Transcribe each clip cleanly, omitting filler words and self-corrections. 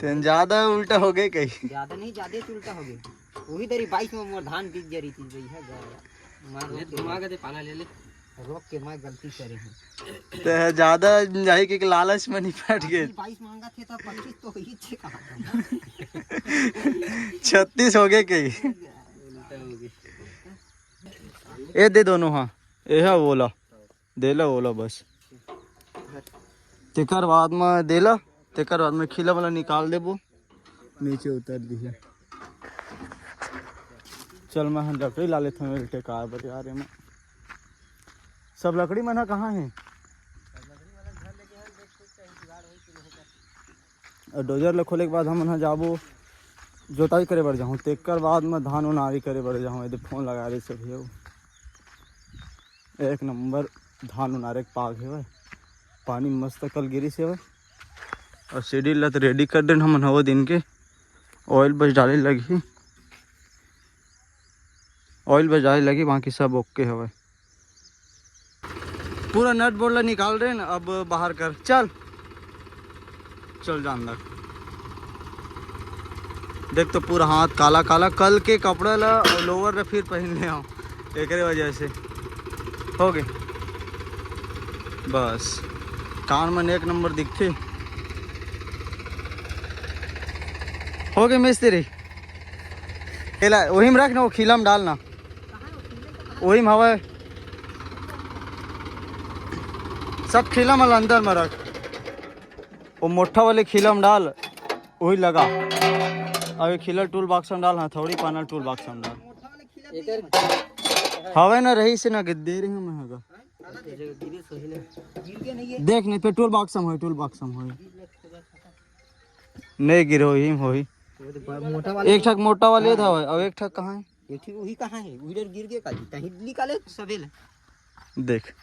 तेन ज्यादा उल्टा हो गए कहीं। ज्यादा नहीं, ज्यादा उल्टा हो गए। वही तेरी 22 में मोर धान बिक जा रही थी भाई है मार घुमा के पाना ले ले रोक के मैं गलती करे हूं। ते ज्यादा जाही के लालच में नहीं फट गए। 22 मांगा थे तो 25 तो ही थे कहां। 36 हो गए कहीं। ए दे दोनों हाँ ए है ओला देला ओला बस तेकर बाद में देला तेकर बाद में खिला वाला निकाल देबो नीचे उतर दिए। चल मैं लकड़ी ला लेता हूँ टेकार बाजार में। सब लकड़ी मना कहाँ है? और डोजर ले खोले के बाद हम जाबो जोताई करे बढ़ जाऊँ तेकर बाद में धान उनारी करे बढ़ जाऊँ। यदि फोन लगा रही सब है एक नंबर धान उनारे के पाग है भाई। पानी मस्त कल गिरी से भाई और सीढ़ी लत रेडी कर देना हम हवा दिन के। ऑयल बस डाले लगी बाकी सब ओके है भाई। पूरा नट बोल्ट निकाल रहे ना अब बाहर कर चल जान लग। देख तो पूरा हाथ काला काला कल के कपड़ा ला और लोअर ला फिर पहन ले आओ एक वजह से हो गए। बस कान में एक नंबर दिखते हो गए मिस्त्री। खिला वही में रख ना वो खिला में डालना वही में हवा सब खिला में अंदर में रख वो मोटा वाले खिला में डाल वही लगा। अब खिला टूल बॉक्स में डाल हथौड़ी पाना टूल बॉक्स में डाल हवा ना रही से ना दे रही हूँ मैं देख नहीं पेट्रोल बॉक्स में हो टूल बॉक्स में हो नहीं गिरो हो एक ठक मोटा वाले था और एक ठक कहाँ है? वही कहाँ है उधर गिर गए कहीं निकाले सवेल देख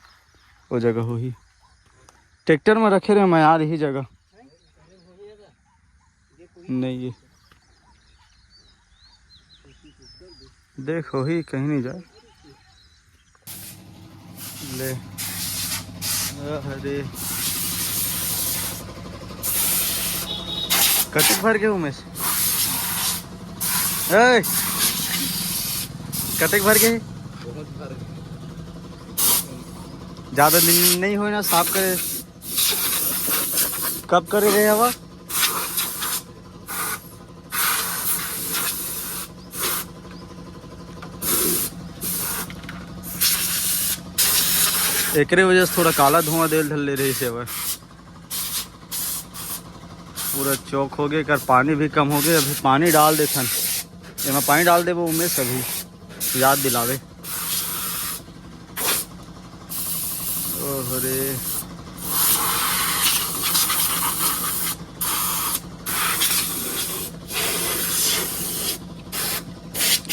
वो जगह हो ही ट्रैक्टर में रखे रहे मैं यार यही जगह नहीं है देख हो ही कहीं नहीं जाए ले अरे कटक भर के उमेश कटक भर के ज्यादा दिन नहीं हो ना साफ करे कब करे रहे हवा एकरे वजह से थोड़ा काला धुआं देल ढल ले रही से अब पूरा चौक हो गए कर पानी भी कम हो गए। अभी पानी डाल देथन एमा पानी डाल दे वो उमेश अभी याद दिलावे। ओह रे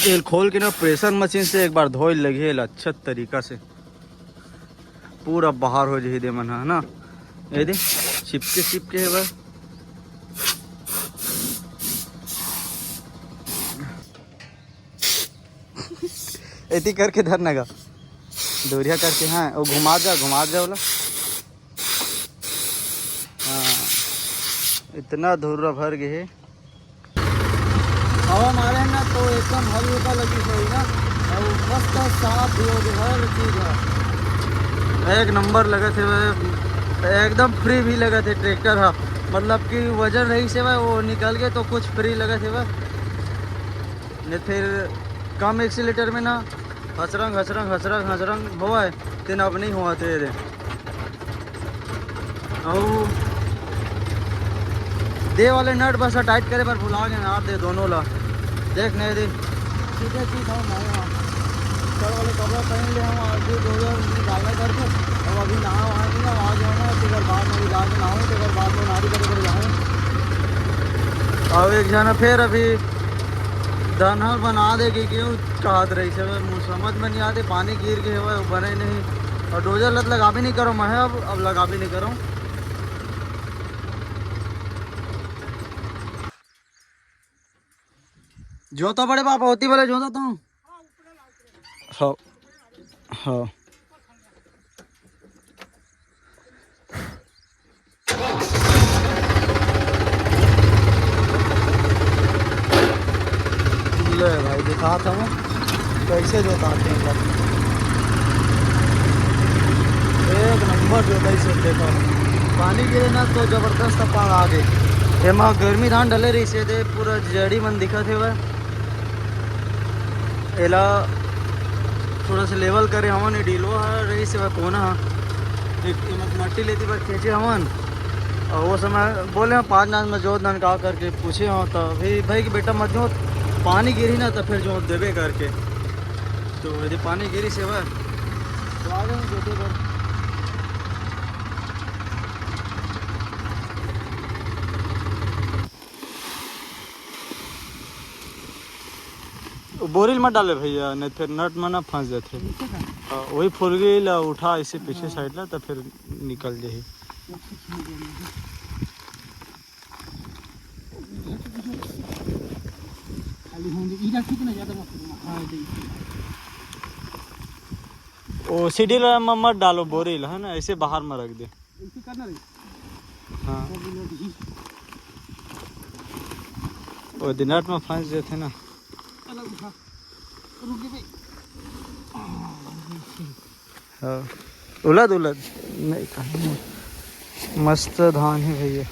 तेल खोल के ना प्रेशर मशीन से एक बार धोई लगे अच्छा तरीका से पूरा बाहर हो जाए दे मन है ना ये दे चिपके है बस ऐती करके धरने का दोरिया करके हाँ वो घुमा जा बोला हाँ इतना धुर्रा भर गए हवा मारे ना तो एकदम हल्का लगी सही ना और मस्त साफ भी हो गई हर चीज एक नंबर लगे थे एकदम फ्री भी लगे थे ट्रैक्टर हाँ मतलब कि वजन रही से वो निकल गए तो कुछ फ्री लगे थे नहीं फिर कम एक्सीलेटर में ना हसरंग हुआ है तीन अब नहीं हुआ थे दे वाले नट बस टाइट करे पर भुला गए ना दे दोनों ला देख नहीं दे सीधे चीज हम चल वाले कपड़ा पहन ले हम आगे 2000 डालने करके अब अभी नहा वहाँ की ना वहाँ जाओ ना फिर बाद में इलाज ना हो फिर बाद में नारी करे जाऊँ। अब एक जना फिर अभी धनहल बना देगी क्यों कहत रही से समझ में नहीं आते पानी गिर गए हुआ बने नहीं और डोजर लत लगा भी नहीं करो मैं अब लगा भी नहीं करूँ। जोता बड़े पापा होती वाले जोता तुम हाँ हाँ ले भाई दिखाता हूँ कैसे जोताते हैं लोग। एक नंबर जोताई से देखो पानी गिरे ना तो जबरदस्त पाग आगे एमा गर्मी धान डले रही से दे पूरा जड़ी मन दिखत है वह एला थोड़ा सा लेवल करे हमन डीलो रही से वह कोना मट्टी लेती बार खींचे हमन और वो समय बोले हम 5 नाच में जोत नन का करके पूछे हो तो भाई कि बेटा मत जो पानी गिरी ना तो फिर जो देवे करके तो यदि पानी गिरी से वह तो आ गए जोते पर बोरिल मत डाले भैया नहीं फिर नट में ना फंस जाते वही फूल गई ला उठा इसे पीछे साइड ला तो फिर निकल जाए। ओ सीढ़ी में मत डालो बोरिल है ना ऐसे बाहर में रख दे। हाँ वो दिनाट में फंस जाते ना। हाँ उलद उलद नहीं कहीं मस्त धान है भैया।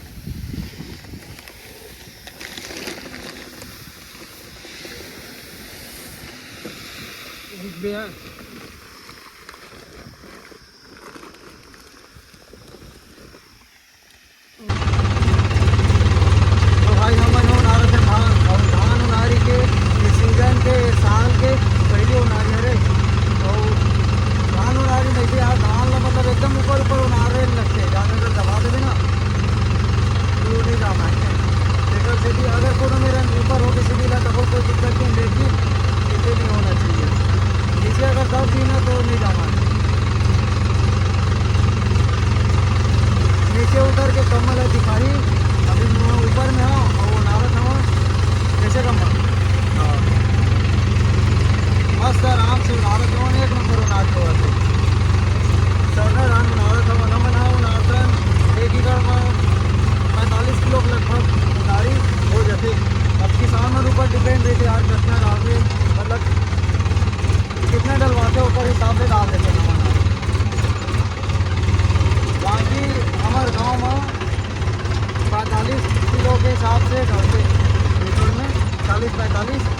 तो भाई हम उनारे थे धान और धान उनारी के सीजन के साल के पहले उनारी है रे तो धान उनारी नहीं थे यार धान ला मतलब एकदम ऊपर ऊपर उनारे लगते जाने अगर दबा देवे ना तो नहीं जाना है लेकिन सीधी अगर कोनो मेरा ऊपर हो किसी भी ला तो कोई दिक्कत नहीं लेकिन इसे नहीं होना चाहिए नीचे अगर दब भी ना तो नहीं जाना है। नीचे उतर के कमल है दिखाई अभी ऊपर में हो और वो नारद हो कैसे कमल हाँ मस्त आराम से नारद हो एक नंबर नाच हो सरना रान नारद हो न बनाओ नारदन 1 एकड़ में 45 किलो लगभग उतारी हो जाते। अब किसान के ऊपर डिपेंड रहते यार कितना डालते मतलब कितना डलवाते ऊपर हिसाब से डाल देते हैं। बाकी हमारे गांव में 45 किलो के हिसाब से डालते लीटर में 40-45।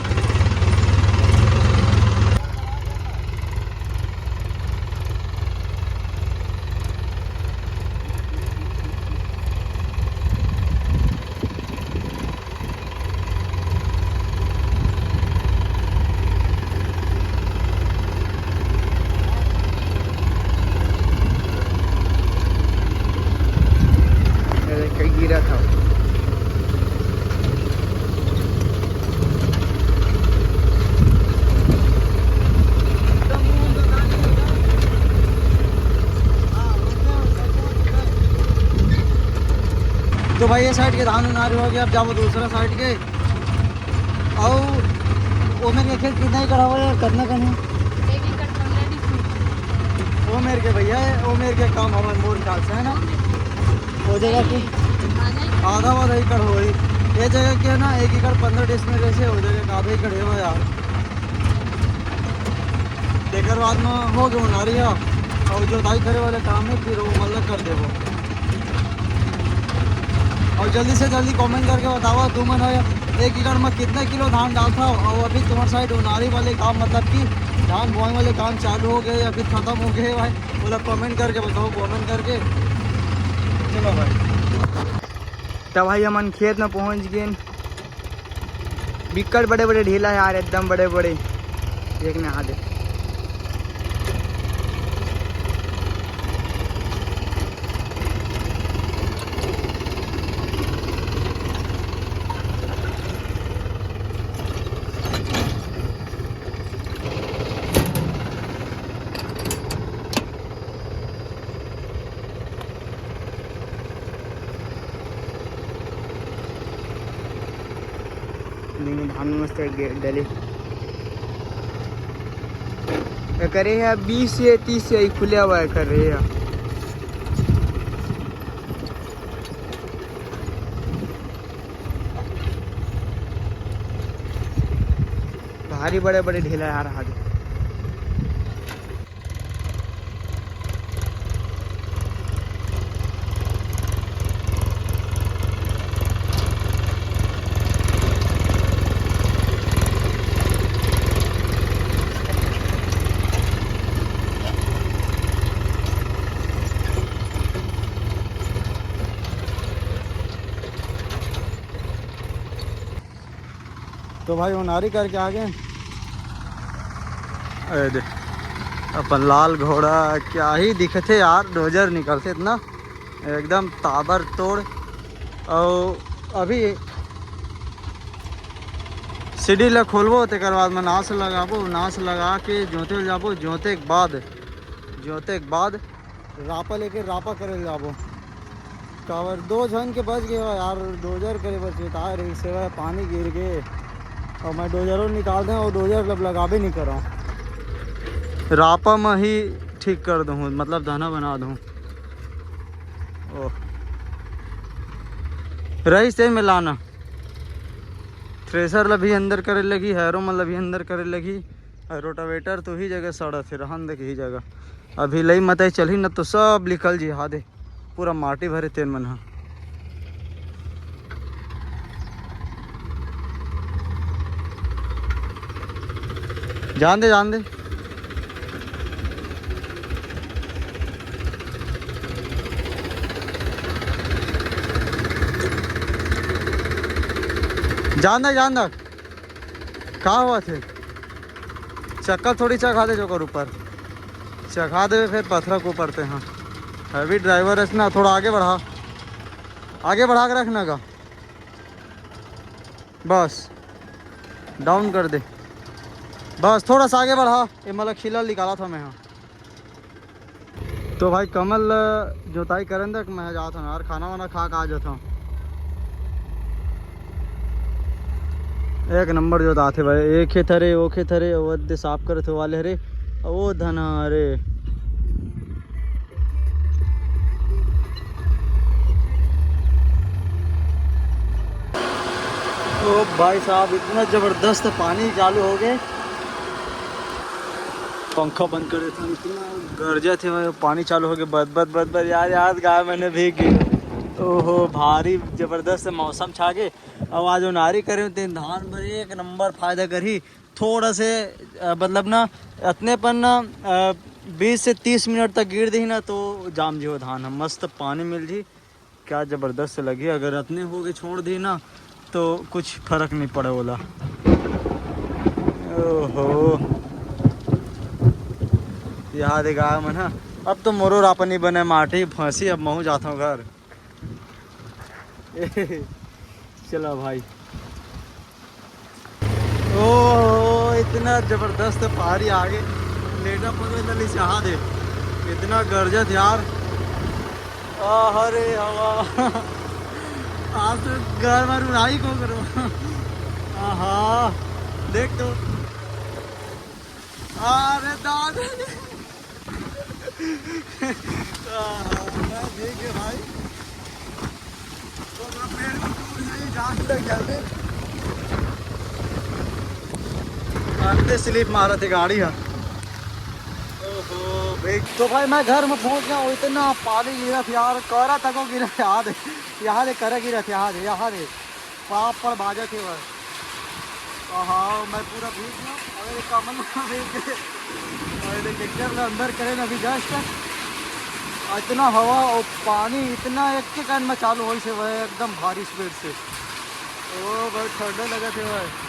गिरा था तो भाई ये साइड के धान उनारे हो गया। अब जाओ दूसरा साइड के और वो मेरे खेत कितना ही करा हुआ है करना करना वो मेरे के भैया है वो मेरे के काम हमारे मोर ख्याल से है ना हो जाएगा कि आधा एकड़ हो ये जगह क्या है ना 1 एकड़ 15 डेसिमल कैसे हो जाएगा आधा एकड़ है यार देकर बाद में हो गया उनारी है और जो दाई करे वाले काम है फिर वो मतलब कर दे वो और जल्दी से जल्दी कमेंट करके बताओ तुम 1 एकड़ में कितने किलो धान डालता हो और अभी तुम्हारे साइड उनारी वाले काम मतलब कि धान बोने वाले काम चालू हो गए या फिर ख़त्म हो गए भाई बोला कमेंट करके बताओ कमेंट करके। चलो भाई तब भाई हम खेत में पहुंच गए। बिक्कट बड़े बड़े ढीला है यार एकदम बड़े बड़े देखने आ दे धान मस्त डले करे है 20 से 30 से खुले हुआ है कर रहे हैं। भारी बड़े बड़े ढीला यार आज। तो भाई उनारी करके आ गए। अरे देख अपन लाल घोड़ा क्या ही दिखते यार, डोजर निकलते इतना एकदम ताबर तोड़। और अभी सीढ़ी ले खोलबो तेकर बाद में नाश लगाबो, नाश लगा के जोते जाबो, जोते के बाद रापा लेके रापा करे जाबो। कावर 2 जन के बच गए यार, डोजर करे बचे तार से पानी गिर गए और मैं डोजरों निकाल दें और डोजर लब लगाबे नहीं कर रहा हूँ, रापा में ही ठीक कर दूँ, मतलब दाना बना दूँ। ओह रही से मिलाना थ्रेसर लभी अंदर करे लगी, हैरो में लभी अंदर करे लगी, रोटावेटर तो ही जगह सड़ा थे रहन देख ही जगह। अभी लई मत चल ही न तो सब लिखल जी हा दे पूरा माटी भरे तेन मन हा। जान दे जान दे जान दे जान दे कहाँ हुआ थे चक्कर थोड़ी चखा दे जो कर ऊपर चखा दे फिर पत्थर को ऊपर थे। हाँ हैवी ड्राइवर है ना, थोड़ा आगे बढ़ा के रखना का, बस डाउन कर दे, बस थोड़ा सा आगे बढ़ा। ये मतलब खिला निकाला था मैं। हाँ तो भाई कमल जोताई करें तक मैं जाता हूँ यार, खाना वाना खा के आ जाता हूँ। एक नंबर जोता थे भाई, एक खेत हरे वो खेत हरे वो साफ करे थे वाले हरे वो धना हरे। तो भाई साहब इतना ज़बरदस्त पानी चालू हो गए, पंखा बंद करे थे, इतना गरजे थे भाई, पानी चालू हो गया बद बद यार गाय मैंने भीग गई। ओहो भारी ज़बरदस्त मौसम छा गए। अब आज उनारी करे थे धान पर एक नंबर फायदा करी। थोड़ा से मतलब ना इतने पर ना 20 से 30 मिनट तक गिर दी ना तो जाम जी हो धान, मस्त पानी मिल जी, क्या ज़बरदस्त लगी। अगर इतने हो गए छोड़ दी ना तो कुछ फर्क नहीं पड़े बोला। ओहो यहाँ देखा मन है, अब तो मोरो रापा नहीं बने माटी फंसी, अब मैं जाता हूँ घर। चलो भाई ओह इतना जबरदस्त पहाड़ी आगे लेटा पड़े चाह दे, इतना गरजत यार। अरे हवा आज तो घर में उड़ाई को करो। हाँ देख तो अरे दादा ठीक है भाई, तो पेड़ तक जल्दी अंदर स्लिप मारा थे गाड़ी। है तो भाई मैं घर में पहुंच गया, इतना पानी गिरा था यार, करा तक गिरा यहाँ दे कर गिरा था, यहाँ दे पाप पर बाजा थे वह। हाँ मैं पूरा भीग गया, अरे कमल भीग गए, अरे ट्रैक्टर अंदर करे ना अभी जस्ट, इतना हवा और पानी इतना एक के कान में चालू हो से वह एकदम भारी स्पीड से। ओ भाई ठंडा लगा थे वह।